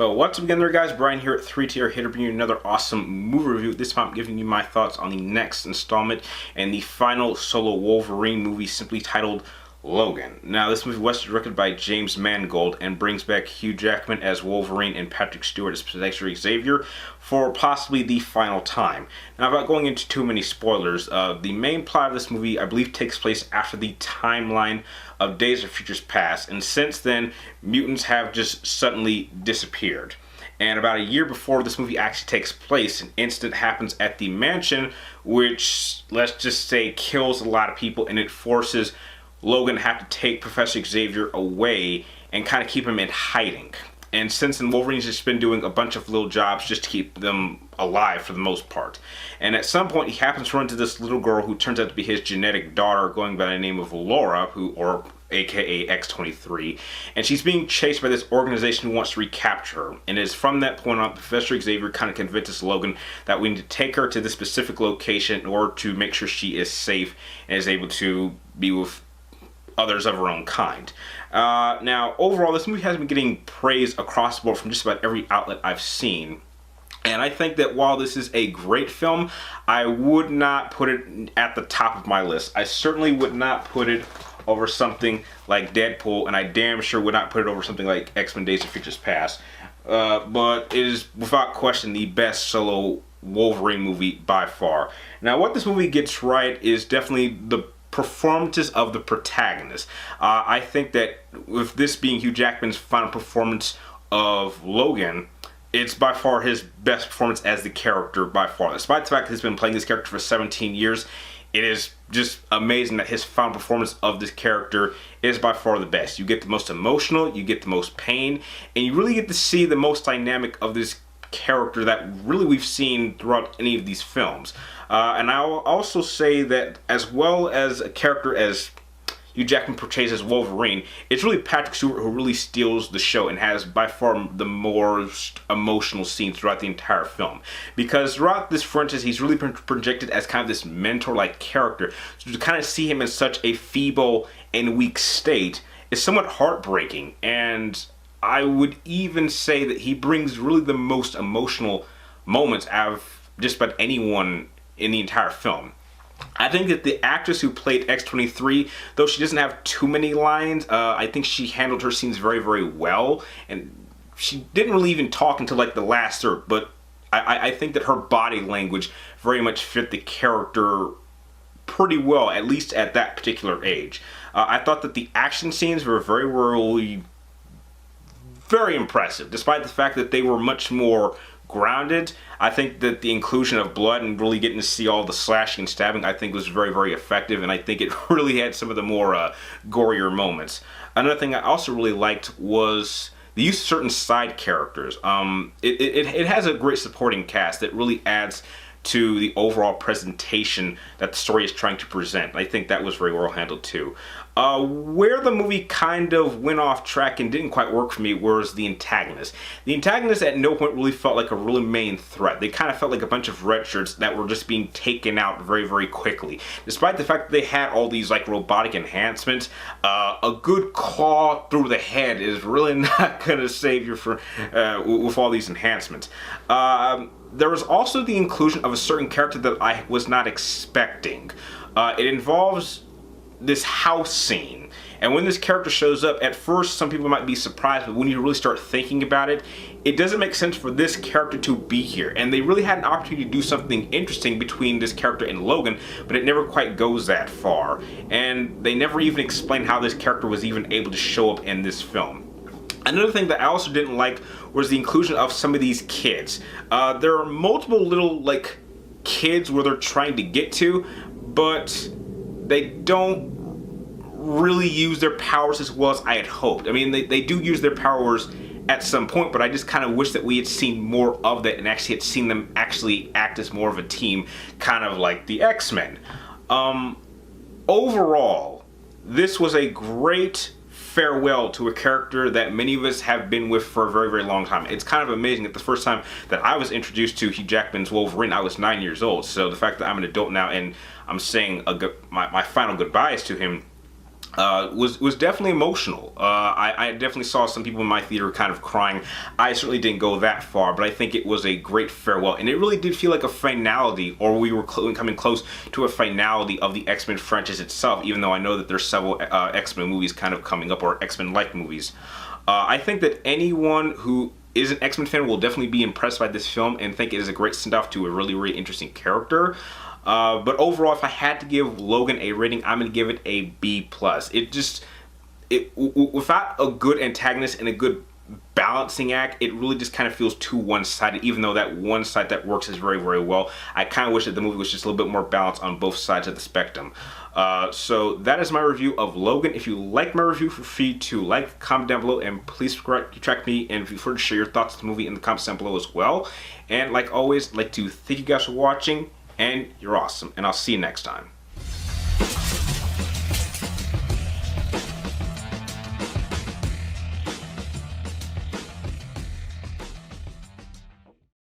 Well, what's up again there, guys? Brian here at 3TR here to bring you another awesome movie review. This time I'm giving you my thoughts on the next installment and the final solo Wolverine movie, simply titled Logan. Now, this movie was directed by James Mangold and brings back Hugh Jackman as Wolverine and Patrick Stewart as Professor Xavier for possibly the final time. Now, without going into too many spoilers, the main plot of this movie, I believe, takes place after the timeline of Days of Futures Past, and since then, mutants have just suddenly disappeared. And about a year before this movie actually takes place, an incident happens at the mansion which, let's just say, kills a lot of people, and it forces Logan to have to take Professor Xavier away and kind of keep him in hiding. And since then, Wolverine's just been doing a bunch of little jobs just to keep them alive for the most part. And at some point, he happens to run into this little girl who turns out to be his genetic daughter, going by the name of Laura, or aka X-23, and she's being chased by this organization who wants to recapture her. And it is from that point on, Professor Xavier kind of convinces Logan that we need to take her to this specific location in order to make sure she is safe and is able to be with others of her own kind. Now, overall, this movie has been getting praise across the board from just about every outlet I've seen. And I think that while this is a great film, I would not put it at the top of my list. I certainly would not put it over something like Deadpool, and I damn sure would not put it over something like X-Men Days of Futures Past. But it is, without question, the best solo Wolverine movie by far. Now, what this movie gets right is definitely the performances of the protagonist. I think that with this being Hugh Jackman's final performance of Logan, it's by far his best performance as the character by far. Despite the fact that he's been playing this character for 17 years, it is just amazing that his final performance of this character is by far the best. You get the most emotional, you get the most pain, and you really get to see the most dynamic of this character that really we've seen throughout any of these films. And I'll also say that as well as a character as Hugh Jackman portrays as Wolverine, it's really Patrick Stewart who really steals the show and has by far the most emotional scenes throughout the entire film. Because throughout this franchise, he's really been projected as kind of this mentor-like character. So to kind of see him in such a feeble and weak state is somewhat heartbreaking. And I would even say that he brings really the most emotional moments out of just about anyone in the entire film. I think that the actress who played X-23, though she doesn't have too many lines, I think she handled her scenes very, very well. And she didn't really even talk until like the last third, but I think that her body language very much fit the character pretty well, at least at that particular age. I thought that the action scenes were very impressive, despite the fact that they were much more grounded. I think that the inclusion of blood and really getting to see all the slashing and stabbing, I think was very, very effective, and I think it really had some of the more gorier moments. Another thing I also really liked was the use of certain side characters. It has a great supporting cast that really adds to the overall presentation that the story is trying to present. I think that was very well handled too. Where the movie kind of went off track and didn't quite work for me was the antagonist. The antagonist at no point really felt like a really main threat. They kind of felt like a bunch of red shirts that were just being taken out very, very quickly. Despite the fact that they had all these like robotic enhancements, a good claw through the head is really not going to save you with all these enhancements. There was also the inclusion of a certain character that I was not expecting. It involves this house scene, and when this character shows up, at first some people might be surprised, but when you really start thinking about it, it doesn't make sense for this character to be here. And they really had an opportunity to do something interesting between this character and Logan, but it never quite goes that far. And they never even explain how this character was even able to show up in this film. Another thing that I also didn't like was the inclusion of some of these kids. There are multiple little like kids where they're trying to get to, but they don't really use their powers as well as I had hoped. I mean, they do use their powers at some point, but I just kind of wish that we had seen more of that and actually had seen them actually act as more of a team, kind of like the X-Men. Overall, this was a great farewell to a character that many of us have been with for a very, very long time. It's kind of amazing that the first time that I was introduced to Hugh Jackman's Wolverine, I was 9 years old. So the fact that I'm an adult now and I'm saying my final goodbyes to him was definitely emotional. I definitely saw some people in my theater kind of crying. I certainly didn't go that far, but I think it was a great farewell, and it really did feel like a finality, or we were coming close to a finality of the X-Men franchise itself, even though I know that there's several X-Men movies kind of coming up, or X-Men-like movies. I think that anyone who is an X-Men fan will definitely be impressed by this film and think it is a great send-off to a really, really interesting character. But overall, if I had to give Logan a rating, I'm going to give it a B+. Without a good antagonist and a good balancing act, it really just kind of feels too one-sided, even though that one side that works is very, very well. I kind of wish that the movie was just a little bit more balanced on both sides of the spectrum. So that is my review of Logan. If you like my review, feel free to like, comment down below, and please track me and feel free to share your thoughts on the movie in the comments down below as well. And like always, I'd like to thank you guys for watching, and you're awesome, and I'll see you next time.